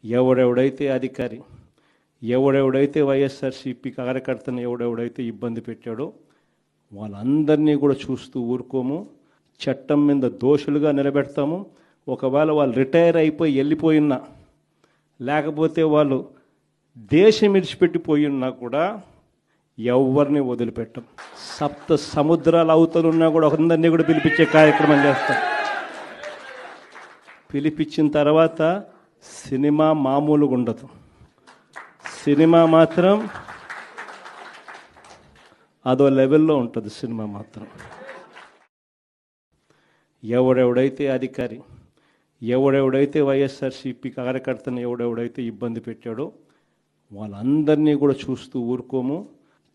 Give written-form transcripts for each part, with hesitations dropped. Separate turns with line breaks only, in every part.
ఎవడెవడైతే అధికారి, ఎవడెవడైతే వైఎస్ఆర్సీపీ కార్యకర్తను ఎవడెవడైతే ఇబ్బంది పెట్టాడో వాళ్ళందరినీ కూడా చూస్తూ ఊరుకోము. చట్టం మీద దోషులుగా నిలబెడతాము. ఒకవేళ వాళ్ళు రిటైర్ అయిపోయి వెళ్ళిపోయినా, లేకపోతే వాళ్ళు దేశం విడిచిపెట్టిపోయి ఉన్నా కూడా ఎవరిని వదిలిపెట్టం. సప్త సముద్రాల అవతలున్నా కూడా అందరినీ కూడా పిలిపించే కార్యక్రమం చేస్తాం. పిలిపించిన తర్వాత సినిమా మామూలుగా ఉండదు. సినిమా మాత్రం అదో లెవెల్లో ఉంటుంది. సినిమా మాత్రం ఎవడెవడైతే అధికారి, ఎవడెవడైతే వైఎస్ఆర్సీపీ కార్యకర్తను ఎవడెవడైతే ఇబ్బంది పెట్టాడో వాళ్ళందరినీ కూడా చూస్తూ ఊరుకోము.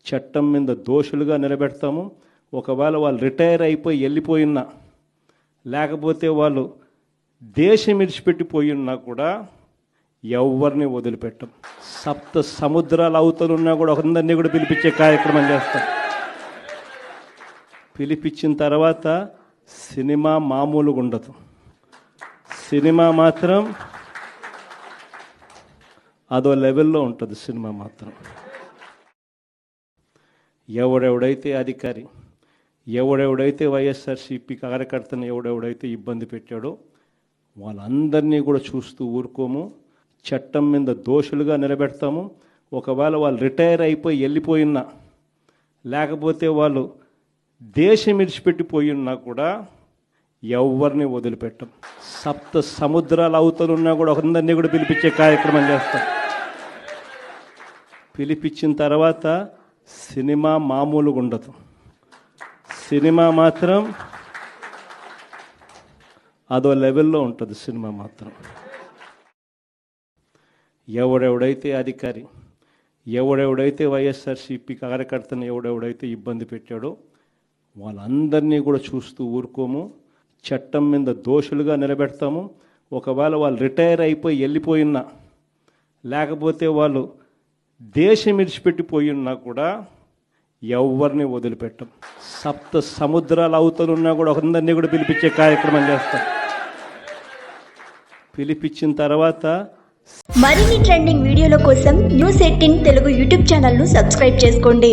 చట్టం మీద దోషులుగా నిలబెడతాము. ఒకవేళ వాళ్ళు రిటైర్ అయిపోయి వెళ్ళిపోయినా, లేకపోతే వాళ్ళు దేశం విడిచిపెట్టిపోయి ఉన్నా కూడా ఎవరిని వదిలిపెట్టం. సప్త సముద్రాల అవతలున్నా కూడా అందరినీ కూడా పిలిపించే కార్యక్రమం చేస్తాం. పిలిపించిన తర్వాత సినిమా మామూలుగా ఉండదు. సినిమా మాత్రం అదో లెవెల్లో ఉంటుంది. సినిమా మాత్రం ఎవడెవడైతే అధికారి, ఎవడెవడైతే వైఎస్ఆర్సీపీ కార్యకర్తను ఎవడెవడైతే ఇబ్బంది పెట్టాడో వాళ్ళందరినీ కూడా చూస్తూ ఊరుకోము. చట్టం మీద దోషులుగా నిలబెడతాము. ఒకవేళ వాళ్ళు రిటైర్ అయిపోయి వెళ్ళిపోయినా, లేకపోతే వాళ్ళు దేశం విడిచిపెట్టిపోయి ఉన్నా కూడా ఎవరిని వదిలిపెట్టం. సప్త సముద్రాల అవతలున్నా కూడా అందరినీ కూడా పిలిపించే కార్యక్రమం చేస్తాం. పిలిపించిన తర్వాత సినిమా మామూలుగా ఉండదు. సినిమా మాత్రం అదో లెవెల్లో ఉంటుంది. సినిమా మాత్రం ఎవడెవడైతే అధికారి, ఎవడెవడైతే వైఎస్ఆర్సీపీ కార్యకర్తను ఎవడెవడైతే ఇబ్బంది పెట్టాడో వాళ్ళందరినీ కూడా చూస్తూ ఊరుకోము. చట్టం మీద దోషులుగా నిలబెడతాము. ఒకవేళ వాళ్ళు రిటైర్ అయిపోయి వెళ్ళిపోయినా, లేకపోతే వాళ్ళు దేశం విడిచిపెట్టిపోయి ఉన్నా కూడా ఎవరిని వదిలిపెట్టం. సప్త సముద్రాల అవతలున్నా కూడా అందరినీ కూడా పిలిపించే కార్యక్రమం చేస్తాం. పిలిపించిన తర్వాత
మరిన్ని ట్రెండింగ్ వీడియోల కోసం న్యూస్ 18 తెలుగు యూట్యూబ్ ఛానల్ను సబ్స్క్రైబ్ చేసుకోండి.